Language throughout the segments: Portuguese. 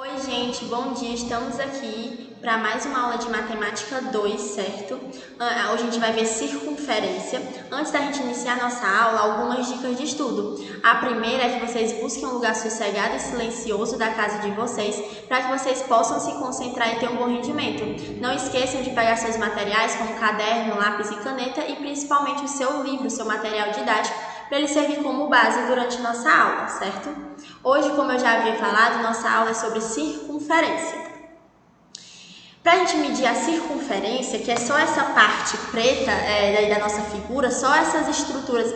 Oi gente, bom dia, estamos aqui para mais uma aula de matemática 2, certo? Hoje a gente vai ver circunferência. Antes da gente iniciar a nossa aula, algumas dicas de estudo. A primeira é que vocês busquem um lugar sossegado e silencioso da casa de vocês, para que vocês possam se concentrar e ter um bom rendimento. Não esqueçam de pegar seus materiais como caderno, lápis e caneta e principalmente o seu livro, seu material didático, para ele servir como base durante nossa aula, certo? Hoje, como eu já havia falado, nossa aula é sobre circunferência. Para a gente medir a circunferência, que é só essa parte preta da nossa figura, só essas estruturas,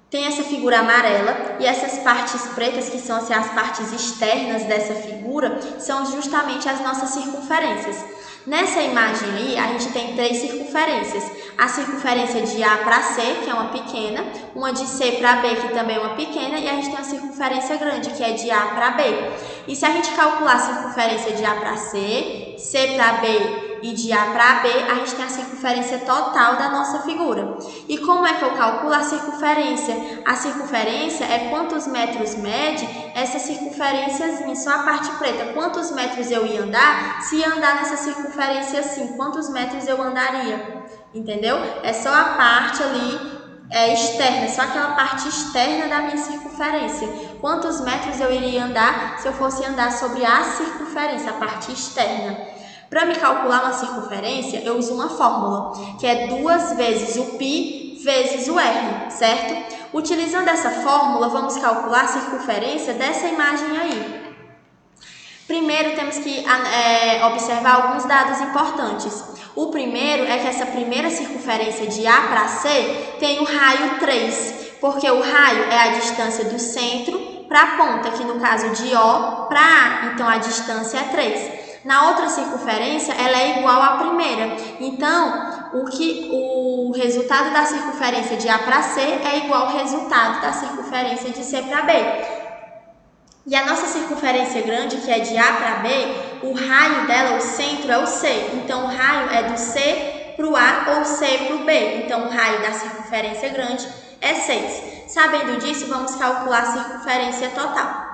tem essa figura amarela e essas partes pretas, que são assim, as partes externas dessa figura, são justamente as nossas circunferências. Nessa imagem aí, a gente tem três circunferências. A circunferência de A para C, que é uma pequena, uma de C para B, que também é uma pequena, e a gente tem uma circunferência grande, que é de A para B. E se a gente calcular a circunferência de A para C, C para B e de A para B, a gente tem a circunferência total da nossa figura. E como é que eu calculo a circunferência? A circunferência é quantos metros mede essa circunferênciazinha, só a parte preta. Quantos metros eu ia andar se andar nessa circunferência assim? Quantos metros eu andaria? Entendeu? É só a parte ali externa, só aquela parte externa da minha circunferência. Quantos metros eu iria andar se eu fosse andar sobre a circunferência, a parte externa? Para me calcular uma circunferência, eu uso uma fórmula, que é 2 vezes o π vezes o r, certo? Utilizando essa fórmula, vamos calcular a circunferência dessa imagem aí. Primeiro, temos que observar alguns dados importantes. O primeiro é que essa primeira circunferência de A para C tem o raio 3, porque o raio é a distância do centro para a ponta, que no caso de O para A, então a distância é 3. Na outra circunferência, ela é igual à primeira. Então, o resultado da circunferência de A para C é igual ao resultado da circunferência de C para B. E a nossa circunferência grande, que é de A para B, o raio dela, o centro, é o C. Então, o raio é do C para o A ou C para o B. Então, o raio da circunferência grande é 6. Sabendo disso, vamos calcular a circunferência total.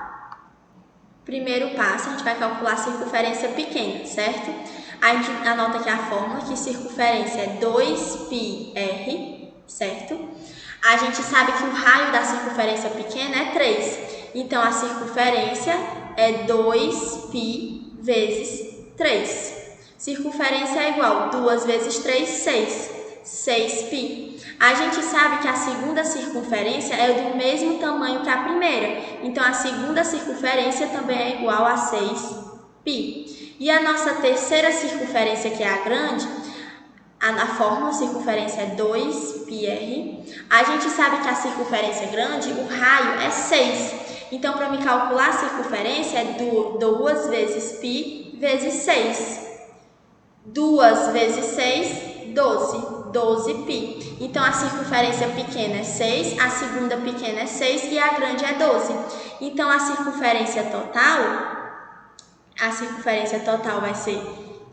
Primeiro passo, a gente vai calcular a circunferência pequena, certo? A gente anota aqui a fórmula, que circunferência é 2πr, certo? A gente sabe que o raio da circunferência pequena é 3. Então, a circunferência é 2π vezes 3. Circunferência é igual a 2 vezes 3, 6. 6π. A gente sabe que a segunda circunferência é do mesmo tamanho que a primeira. Então, a segunda circunferência também é igual a 6π. E a nossa terceira circunferência, que é a grande, a fórmula circunferência é 2πr. A gente sabe que a circunferência grande, o raio é 6. Então, para me calcular a circunferência, é 2 vezes π vezes 6. 2 vezes 6, 12. 12π. Então, a circunferência pequena é 6, a segunda pequena é 6 e a grande é 12. Então, a circunferência total vai ser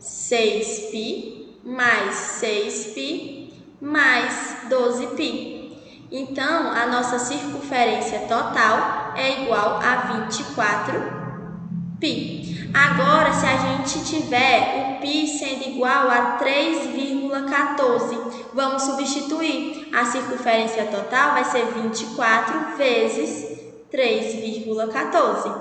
6π mais 6π mais 12π. Então, a nossa circunferência total é igual a 24π. Agora, se a gente tiver o π sendo igual a 3,14, vamos substituir. A circunferência total vai ser 24 vezes 3,14.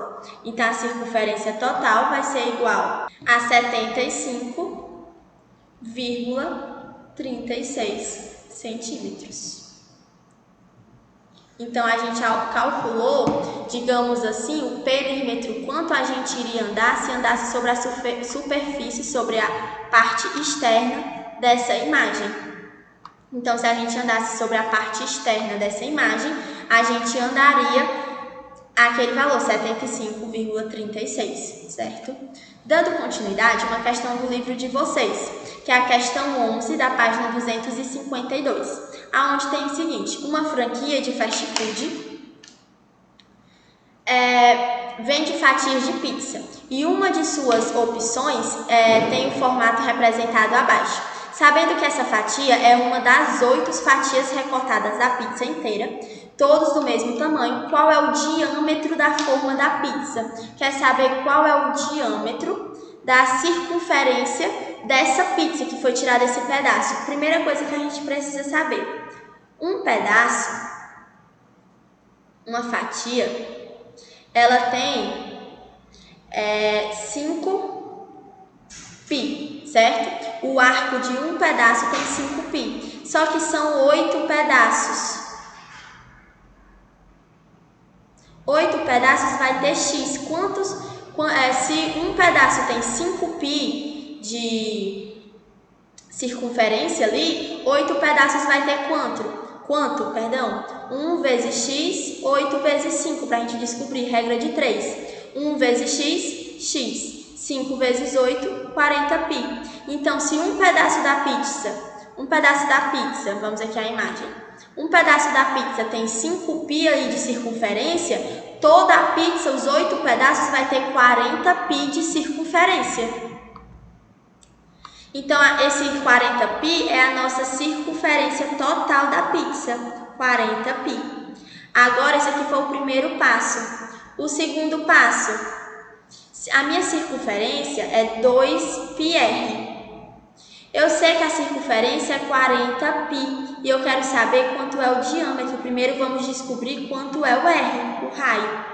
Então, a circunferência total vai ser igual a 75,36 centímetros. Então, a gente calculou, digamos assim, o perímetro, quanto a gente iria andar se andasse sobre a superfície, sobre a parte externa dessa imagem. Então, se a gente andasse sobre a parte externa dessa imagem, a gente andaria aquele valor, 75,36, certo? Dando continuidade, uma questão do livro de vocês, que é a questão 11 da página 252. Onde tem o seguinte: uma franquia de fast food vende fatias de pizza e uma de suas opções tem o formato representado abaixo. Sabendo que essa fatia é uma das 8 fatias recortadas da pizza inteira, todos do mesmo tamanho, qual é o diâmetro da forma da pizza? Quer saber qual é o diâmetro da circunferência dessa pizza que foi tirada esse pedaço? Primeira coisa que a gente precisa saber. Um pedaço, uma fatia, ela tem 5 pi, certo? O arco de um pedaço tem 5 pi, só que são 8 pedaços. 8 pedaços vai ter x. Se um pedaço tem 5 pi de circunferência ali, 8 pedaços vai ter quanto? 1 vezes x, 8 vezes 5, para a gente descobrir, regra de 3. 1 vezes x, x. 5 vezes 8, 40 pi. Então, se um pedaço da pizza, vamos aqui a imagem, um pedaço da pizza tem 5 pi ali de circunferência, toda a pizza, os 8 pedaços, vai ter 40 pi de circunferência. Então, esse 40 pi é a nossa circunferência total da pizza, 40 pi. Agora, esse aqui foi o primeiro passo. O segundo passo, a minha circunferência é 2πr. Eu sei que a circunferência é 40 pi e eu quero saber quanto é o diâmetro. Primeiro vamos descobrir quanto é o r, o raio.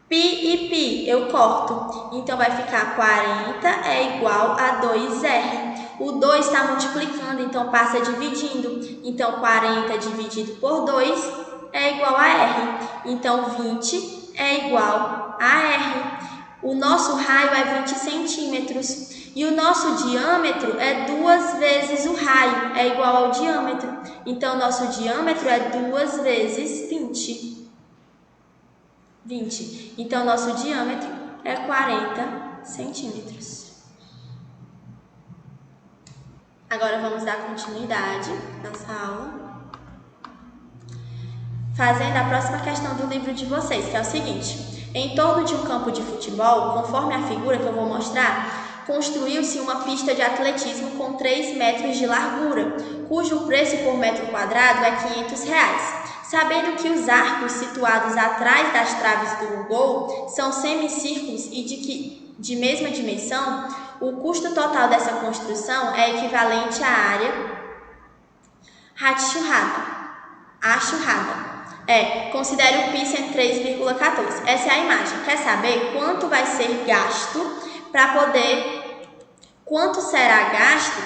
Pi e pi eu corto, então vai ficar 40 é igual a 2r. O 2 está multiplicando, então passa dividindo. Então 40 dividido por 2 é igual a r. Então 20 é igual a r. O nosso raio é 20 centímetros e o nosso diâmetro é 2 vezes o raio, é igual ao diâmetro. Então, nosso diâmetro é 2 vezes 20. Então, nosso diâmetro é 40 centímetros. Agora, vamos dar continuidade nessa aula, fazendo a próxima questão do livro de vocês, que é o seguinte. Em torno de um campo de futebol, conforme a figura que eu vou mostrar, construiu-se uma pista de atletismo com 3 metros de largura, cujo preço por metro quadrado é R$500. Sabendo que os arcos situados atrás das traves do gol são semicírculos e de mesma dimensão, o custo total dessa construção é equivalente à área achurrada. Considere o pi sendo 3,14. Essa é a imagem. Quer saber quanto vai ser gasto quanto será gasto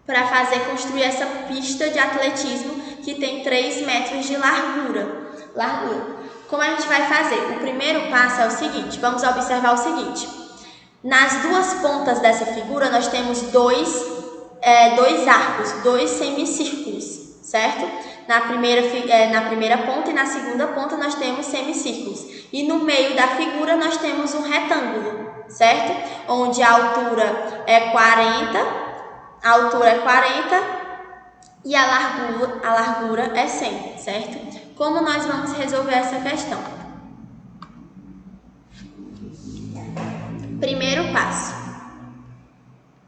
para construir essa pista de atletismo que tem 3 metros de largura. Como a gente vai fazer? O primeiro passo é o seguinte, vamos observar o seguinte. Nas duas pontas dessa figura, nós temos dois arcos, 2 semicírculos, certo? Na primeira ponta e na segunda ponta nós temos semicírculos. E no meio da figura nós temos um retângulo, certo? Onde a altura é 40, e a largura é 100, certo? Como nós vamos resolver essa questão? Primeiro passo,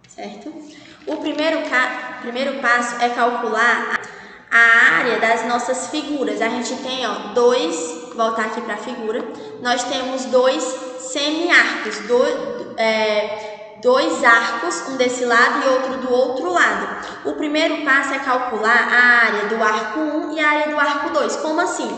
certo? O primeiro passo é calcular a área das nossas figuras. A gente tem, voltar aqui para a figura, nós temos 2 semi-arcos, dois arcos, um desse lado e outro do outro lado. O primeiro passo é calcular a área do arco 1 e a área do arco 2. Como assim?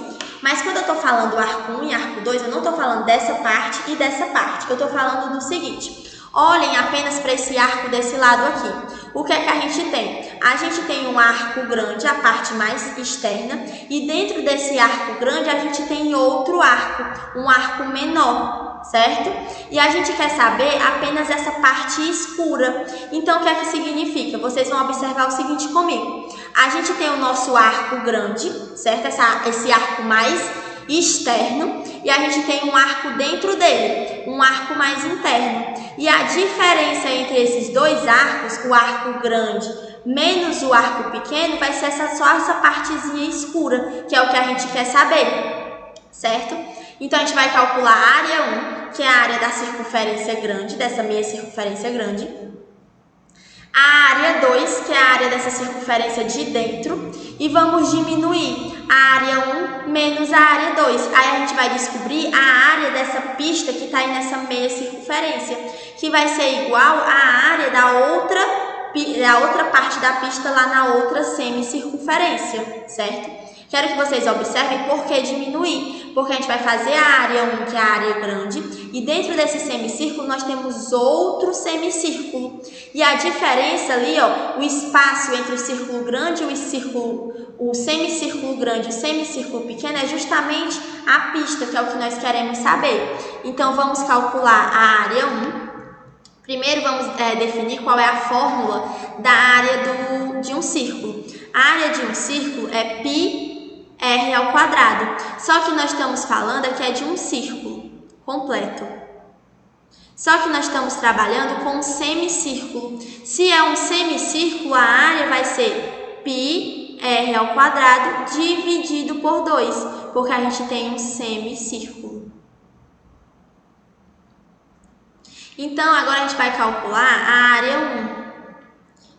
Mas quando eu estou falando arco 1 e arco 2, eu não estou falando dessa parte e dessa parte. Eu estou falando do seguinte. Olhem apenas para esse arco desse lado aqui. O que é que a gente tem? A gente tem um arco grande, a parte mais externa, e dentro desse arco grande a gente tem outro arco, um arco menor, certo? E a gente quer saber apenas essa parte escura. Então, o que é que significa? Vocês vão observar o seguinte comigo. A gente tem o nosso arco grande, certo? Esse arco mais externo, e a gente tem um arco dentro dele, um arco mais interno. E a diferença entre esses dois arcos, o arco grande menos o arco pequeno, vai ser só essa partezinha escura, que é o que a gente quer saber, certo? Então, a gente vai calcular a área 1, que é a área da circunferência grande, dessa minha circunferência grande. a área 2, que é a área dessa circunferência de dentro, e vamos diminuir a área 1 menos a área 2. Aí a gente vai descobrir a área dessa pista que está aí nessa meia circunferência, que vai ser igual à área da outra parte da pista lá na outra semicircunferência, certo? Quero que vocês observem por que diminuir, porque a gente vai fazer a área 1, que é a área grande, e dentro desse semicírculo nós temos outro semicírculo. E a diferença ali, ó, o espaço entre o círculo grande e o semicírculo grande e o semicírculo pequeno é justamente a pista, que é o que nós queremos saber. Então, vamos calcular a área 1. Primeiro, vamos definir qual é a fórmula da área de um círculo. A área de um círculo é πr². Só que nós estamos falando aqui de um círculo completo. Só que nós estamos trabalhando com um semicírculo. Se é um semicírculo, a área vai ser πr² dividido por 2, porque a gente tem um semicírculo. Então, agora a gente vai calcular a área 1,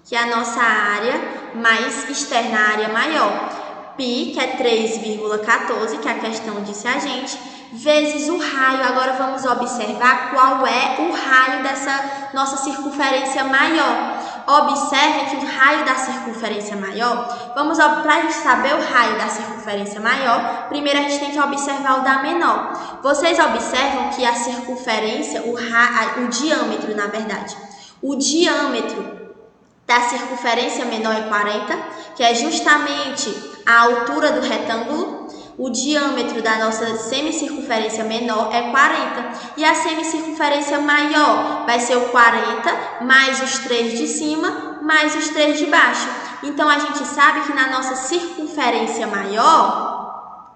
que é a nossa área mais externa, a área maior. Π, que é 3,14, que a questão disse a gente, vezes o raio. Agora vamos observar qual é o raio dessa nossa circunferência maior. Observe que o raio da circunferência maior, para a gente saber o raio da circunferência maior, primeiro a gente tem que observar o da menor. Vocês observam que a circunferência, o diâmetro, na verdade, o diâmetro da circunferência menor é 40, que é justamente a altura do retângulo. O diâmetro da nossa semicircunferência menor é 40. E a semicircunferência maior vai ser o 40 mais os 3 de cima mais os 3 de baixo. Então, a gente sabe que na nossa circunferência maior,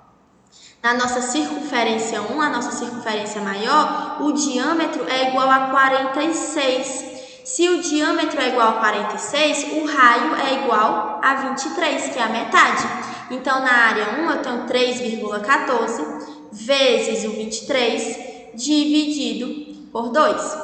na nossa circunferência 1, a nossa circunferência maior, o diâmetro é igual a 46. Se o diâmetro é igual a 46, o raio é igual a 23, que é a metade. Então, na área 1, eu tenho 3,14 vezes o 23 dividido por 2.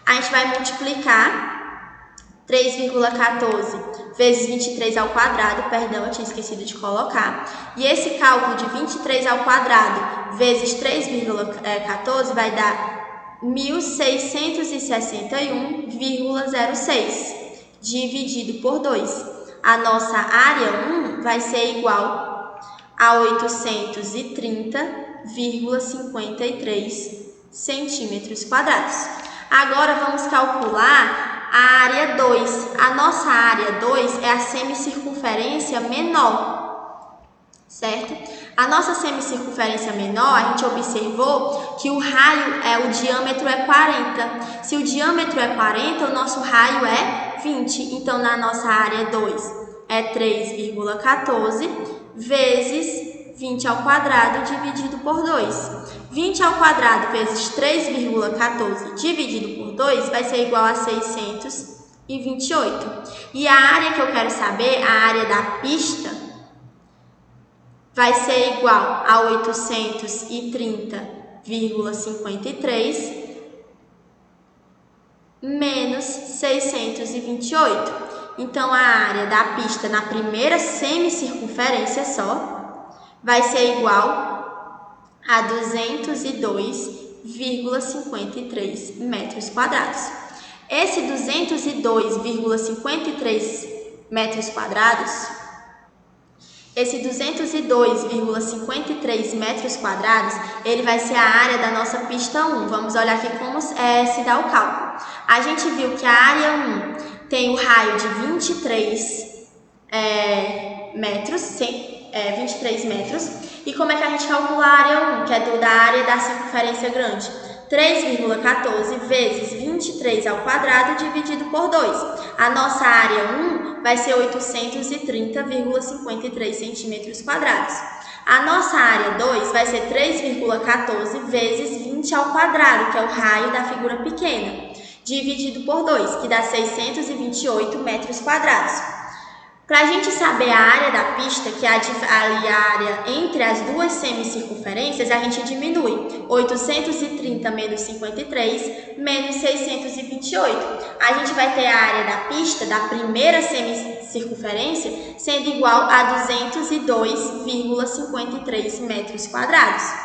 A gente vai multiplicar 3,14 vezes 23 ao quadrado, perdão, eu tinha esquecido de colocar. E esse cálculo de 23 ao quadrado vezes 3,14 vai dar 1.661,06 dividido por 2. A nossa área 1 vai ser igual a 830,53 centímetros quadrados. Agora vamos calcular a área 2. A nossa área 2 é a semicircunferência menor, certo? A nossa semicircunferência menor, a gente observou que o diâmetro é 40. Se o diâmetro é 40, o nosso raio é 20. Então, na nossa área 2 é 3,14 vezes 20 ao quadrado dividido por 2. 20 ao quadrado vezes 3,14 dividido por 2 vai ser igual a 628. E a área que eu quero saber, a área da pista, vai ser igual a 830,53 menos 628. Então, a área da pista na primeira semicircunferência só vai ser igual a 202,53 metros quadrados. Esse 202,53 metros quadrados, ele vai ser a área da nossa pista 1. Vamos olhar aqui como se dá o cálculo. A gente viu que a área 1 tem o raio de 23 metros. E como é que a gente calcula a área 1, que é da área da circunferência grande? 3,14 vezes 23 ao quadrado dividido por 2. A nossa área 1 vai ser 830,53 centímetros quadrados. A nossa área 2 vai ser 3,14 vezes 20 ao quadrado, que é o raio da figura pequena, dividido por 2, que dá 628 metros quadrados. Para a gente saber a área da pista, que é ali a área entre as duas semicircunferências, a gente diminui 830 menos 53 menos 628. A gente vai ter a área da pista da primeira semicircunferência sendo igual a 202,53 metros quadrados.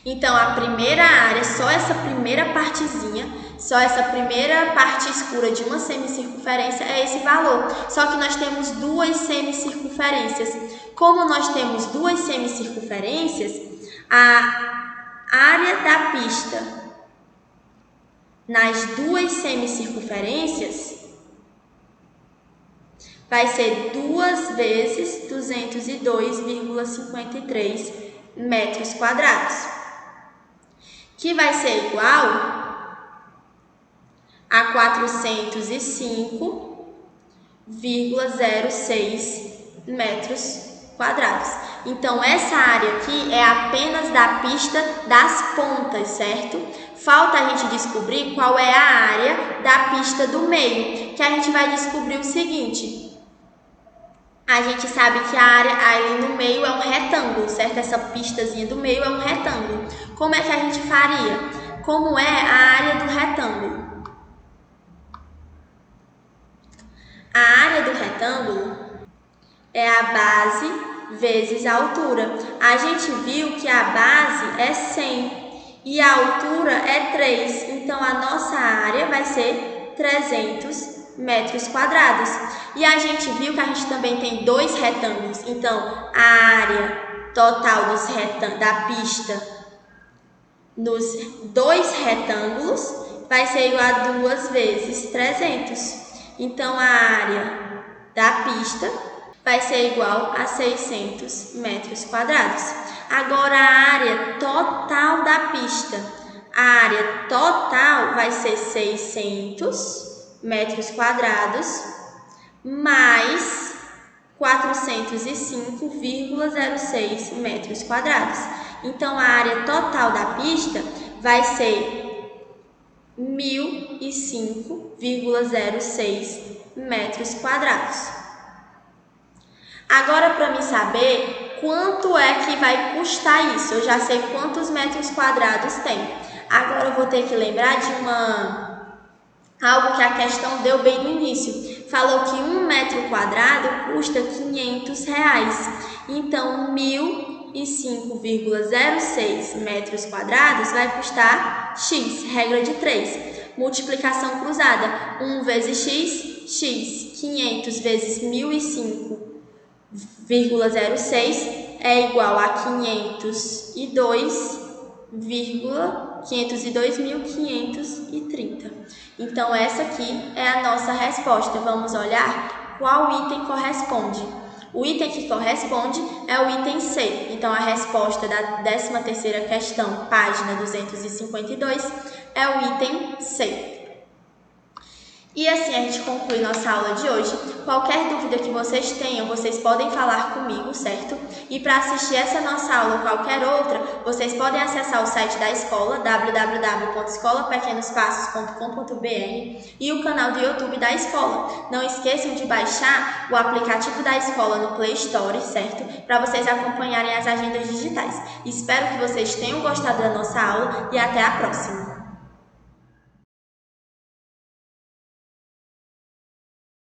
Então, a primeira área, só essa primeira partezinha, só essa primeira parte escura de uma semicircunferência é esse valor. Só que nós temos duas semicircunferências. Como nós temos duas semicircunferências, a área da pista nas duas semicircunferências vai ser 2 vezes 202,53 metros quadrados. Que vai ser igual a 405,06 metros quadrados. Então, essa área aqui é apenas da pista das pontas, certo? Falta a gente descobrir qual é a área da pista do meio, que a gente vai descobrir o seguinte. A gente sabe que a área ali no meio é um retângulo, certo? Essa pistazinha do meio é um retângulo. Como é que a gente faria? Como é a área do retângulo? A área do retângulo é a base vezes a altura. A gente viu que a base é 100 e a altura é 3. Então, a nossa área vai ser 300 metros quadrados. E a gente viu que a gente também tem dois retângulos. Então, a área total da pista nos dois retângulos vai ser igual a 2 vezes 300. Então, a área da pista vai ser igual a 600 metros quadrados. Agora, a área total da pista. A área total vai ser 600 metros quadrados mais 405,06 metros quadrados. Então, a área total da pista vai ser 1005,06 metros quadrados. Agora, para me saber quanto é que vai custar isso, eu já sei quantos metros quadrados tem. Agora, eu vou ter que lembrar de algo que a questão deu bem no início. Falou que 1 metro quadrado custa R$500. Então, 1005,06 metros quadrados vai custar X, regra de 3. Multiplicação cruzada. 1 vezes X, X. 500 vezes 1005,06 é igual a 502.530. Então, essa aqui é a nossa resposta. Vamos olhar qual item corresponde. O item que corresponde é o item C. Então, a resposta da 13ª questão, página 252, é o item C. E assim a gente conclui nossa aula de hoje. Qualquer dúvida que vocês tenham, vocês podem falar comigo, certo? E para assistir essa nossa aula ou qualquer outra, vocês podem acessar o site da escola, www.escolapequenospassos.com.br, e o canal do YouTube da escola. Não esqueçam de baixar o aplicativo da escola no Play Store, certo? Para vocês acompanharem as agendas digitais. Espero que vocês tenham gostado da nossa aula e até a próxima!